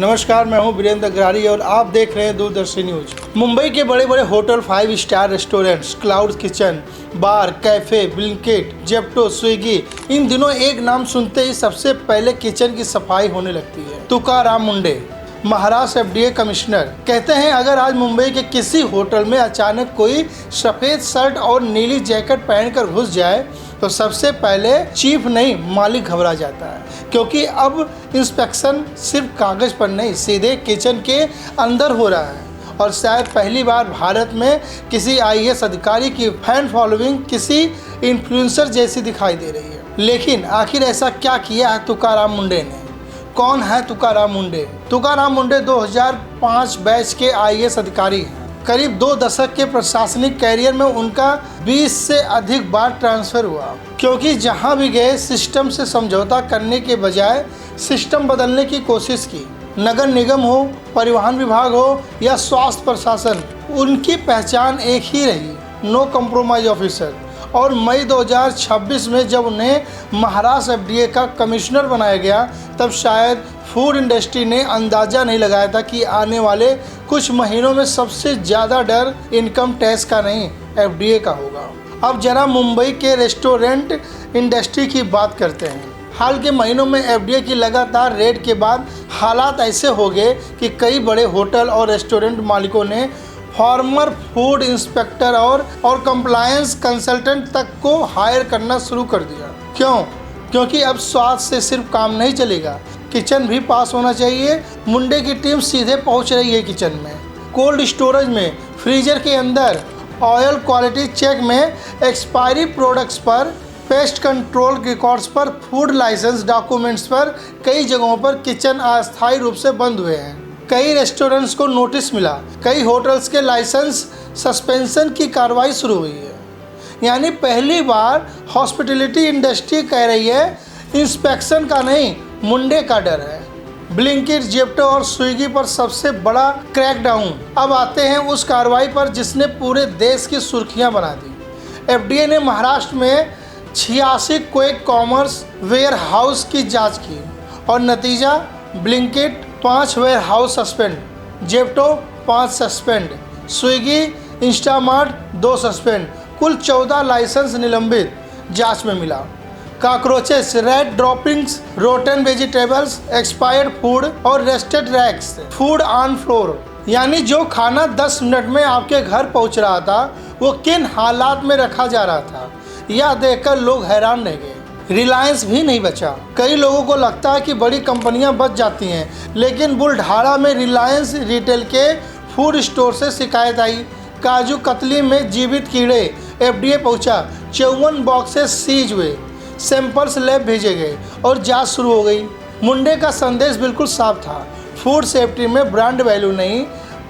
नमस्कार, मैं हूं वीरेंद्र अग्रारी और आप देख रहे हैं दूरदर्शी न्यूज। मुंबई के बड़े बड़े hotel, 5 star restaurants, cloud kitchen, bar, cafe, Blinkit, Zepto, Swiggy, इन दिनों एक नाम सुनते ही सबसे पहले किचन की सफाई होने लगती है। तुकाराम मुंडे, महाराष्ट्र FDA कमिश्नर, कहते हैं अगर आज मुंबई के किसी होटल में अचानक कोई सफ़ेद शर्ट और नीली जैकेट पहनकर घुस जाए तो सबसे पहले चीफ नहीं मालिक घबरा जाता है, क्योंकि अब इंस्पेक्शन सिर्फ कागज़ पर नहीं, सीधे किचन के अंदर हो रहा है। और शायद पहली बार भारत में किसी IAS अधिकारी की फैन फॉलोइंग किसी इन्फ्लुएंसर जैसी दिखाई दे रही है। लेकिन आखिर ऐसा क्या किया है तुकाराम मुंडे ने? कौन है तुकाराम मुंडे? तुकाराम मुंडे 2005 बैच के IAS अधिकारी हैं। करीब 2 दशक के प्रशासनिक कैरियर में उनका 20 से अधिक बार ट्रांसफ़र हुआ, क्योंकि जहां भी गए सिस्टम से समझौता करने के बजाय सिस्टम बदलने की कोशिश की। नगर निगम हो, परिवहन विभाग हो या स्वास्थ्य प्रशासन, उनकी पहचान एक ही रही, नो कॉम्प्रोमाइज ऑफिसर। और मई 2026 में जब उन्हें महाराष्ट्र FDA का कमिश्नर बनाया गया, तब शायद फूड इंडस्ट्री ने अंदाज़ा नहीं लगाया था कि आने वाले कुछ महीनों में सबसे ज़्यादा डर इनकम टैक्स का नहीं, FDA का होगा। अब जरा मुंबई के रेस्टोरेंट इंडस्ट्री की बात करते हैं। हाल के महीनों में FDA की लगातार रेड के बाद हालात ऐसे हो गए कि कई बड़े होटल और रेस्टोरेंट मालिकों ने फॉर्मर फूड इंस्पेक्टर और कंप्लायंस कंसल्टेंट तक को हायर करना शुरू कर दिया। क्यों? क्योंकि अब स्वाद से सिर्फ काम नहीं चलेगा, किचन भी पास होना चाहिए। मुंडे की टीम सीधे पहुंच रही है किचन में, कोल्ड स्टोरेज में, फ्रीजर के अंदर, ऑयल क्वालिटी चेक में, एक्सपायरी प्रोडक्ट्स पर, पेस्ट कंट्रोल रिकॉर्ड्स पर, फूड लाइसेंस डॉक्यूमेंट्स पर। कई जगहों पर किचन अस्थायी रूप से बंद हुए हैं। कई रेस्टोरेंट्स को नोटिस मिला, कई होटल्स के लाइसेंस सस्पेंशन की कार्रवाई शुरू हुई है। यानी पहली बार हॉस्पिटैलिटी इंडस्ट्री कह रही है इंस्पेक्शन का नहीं, मुंडे का डर है। ब्लिंकिट, जेप्टो और स्विगी पर सबसे बड़ा क्रैकडाउन। अब आते हैं उस कार्रवाई पर जिसने पूरे देश की सुर्खियां बना दी। FDA ने महाराष्ट्र में 86 क्विक कॉमर्स वेयर हाउस की जाँच की और नतीजा, Blinkit 5 warehouse suspend, Zepto 5 suspend, Swiggy Instamart 2 suspend, कुल 14 लाइसेंस निलंबित जांच में मिला। Cockroaches, red droppings, rotten vegetables, expired food और rusted racks, food on floor. यानी जो खाना 10 मिनट में आपके घर पहुंच रहा था, वो किन हालात में रखा जा रहा था, यह देखकर लोग हैरान रह गए। रिलायंस भी नहीं बचा। कई लोगों को लगता है कि बड़ी कंपनियां बच जाती हैं, लेकिन बुलढाणा में रिलायंस रिटेल के फूड स्टोर से शिकायत आई। काजू कतली में जीवित कीड़े, FDA पहुंचा, 54 बॉक्सेस सीज हुए, सैंपल्स लैब भेजे गए और जांच शुरू हो गई। मुंडे का संदेश बिल्कुल साफ था, फूड सेफ्टी में ब्रांड वैल्यू नहीं,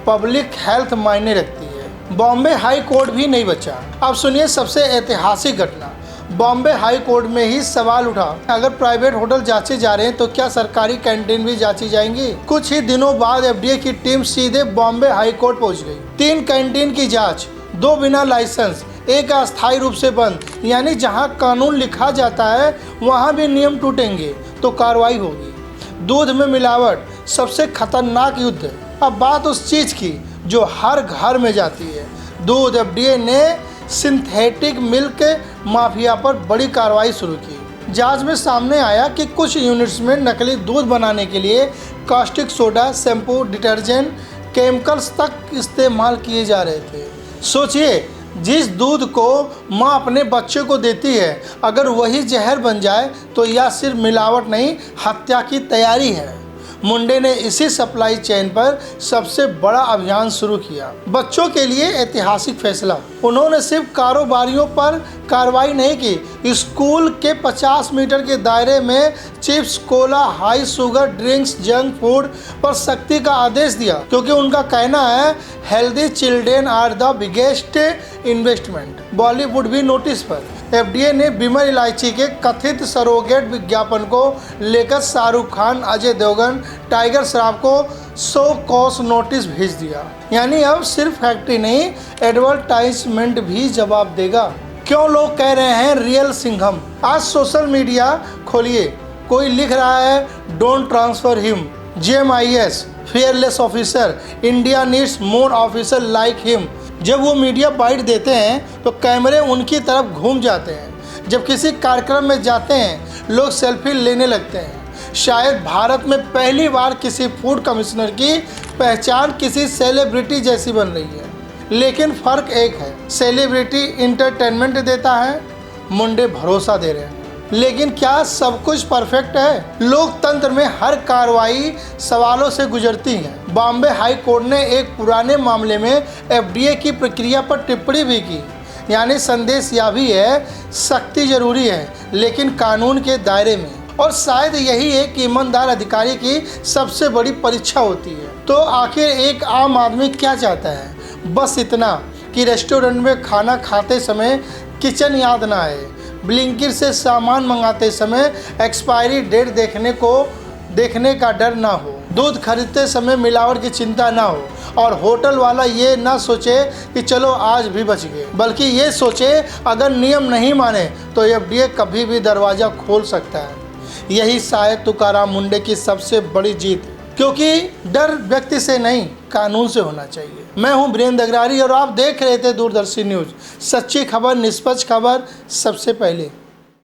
पब्लिक हेल्थ मायने रखती है। बॉम्बे हाई कोर्ट भी नहीं बचा। अब सुनिए सबसे ऐतिहासिक घटना। बॉम्बे हाई कोर्ट में ही सवाल उठा, अगर प्राइवेट होटल जांचे जा रहे हैं तो क्या सरकारी कैंटीन भी जांची जाएंगी? कुछ ही दिनों बाद FDA की टीम सीधे बॉम्बे हाई कोर्ट पहुंच गई। 3 कैंटीन की जांच, 2 बिना लाइसेंस, 1 अस्थायी रूप से बंद। यानी जहां कानून लिखा जाता है वहां भी नियम टूटेंगे तो कार्रवाई होगी। दूध में मिलावट, सबसे खतरनाक युद्ध। अब बात उस चीज़ की जो हर घर में जाती है, दूध। FDA ने सिंथेटिक मिल्क माफिया पर बड़ी कार्रवाई शुरू की। जांच में सामने आया कि कुछ यूनिट्स में नकली दूध बनाने के लिए caustic soda, shampoo, detergent, chemicals तक इस्तेमाल किए जा रहे थे। सोचिए, जिस दूध को माँ अपने बच्चे को देती है, अगर वही जहर बन जाए तो यह सिर्फ मिलावट नहीं, हत्या की तैयारी है। मुंडे ने इसी सप्लाई चेन पर सबसे बड़ा अभियान शुरू किया। बच्चों के लिए ऐतिहासिक फैसला। उन्होंने सिर्फ कारोबारियों पर कार्रवाई नहीं की, स्कूल के 50 मीटर के दायरे में chips, cola, high sugar drinks, junk food पर सख्ती का आदेश दिया, क्योंकि उनका कहना है healthy children are the biggest investment. Bollywood भी नोटिस पर। FDA ने बिमर इलायची के कथित सरोगेट विज्ञापन को लेकर शाहरुख खान, अजय देवगन, टाइगर श्रॉफ को 100 कॉस नोटिस भेज दिया। यानी अब सिर्फ फैक्ट्री नहीं, एडवर्टाइजमेंट भी जवाब देगा। क्यों लोग कह रहे हैं रियल सिंघम? आज सोशल मीडिया खोलिए, कोई लिख रहा है don't transfer him, JMIS fearless officer, India needs more officer like him. जब वो मीडिया बाइट देते हैं तो कैमरे उनकी तरफ घूम जाते हैं। जब किसी कार्यक्रम में जाते हैं लोग सेल्फी लेने लगते हैं। शायद भारत में पहली बार किसी फूड कमिश्नर की पहचान किसी सेलिब्रिटी जैसी बन रही है। लेकिन फ़र्क एक है, सेलिब्रिटी इंटरटेनमेंट देता है, मुंडे भरोसा दे रहे हैं। लेकिन क्या सब कुछ परफेक्ट है? लोकतंत्र में हर कार्रवाई सवालों से गुजरती है। बॉम्बे हाई कोर्ट ने एक पुराने मामले में FDA की प्रक्रिया पर टिप्पणी भी की। यानी संदेश यह भी है, सख्ती जरूरी है लेकिन कानून के दायरे में। और शायद यही एक ईमानदार अधिकारी की सबसे बड़ी परीक्षा होती है। तो आखिर एक आम आदमी क्या चाहता है? बस इतना कि रेस्टोरेंट में खाना खाते समय किचन याद ना आए, ब्लिंकिट से सामान मंगाते समय एक्सपायरी डेट देखने का डर ना हो, दूध खरीदते समय मिलावट की चिंता ना हो, और होटल वाला ये ना सोचे कि चलो आज भी बच गए, बल्कि ये सोचे अगर नियम नहीं माने तो FDA कभी भी दरवाज़ा खोल सकता है। यही शायद तुकाराम मुंडे की सबसे बड़ी जीत है, क्योंकि डर व्यक्ति से नहीं कानून से होना चाहिए। मैं हूं वीरेंद्र अग्रारी और आप देख रहे थे दूरदर्शी न्यूज़। सच्ची खबर, निष्पक्ष खबर सबसे पहले।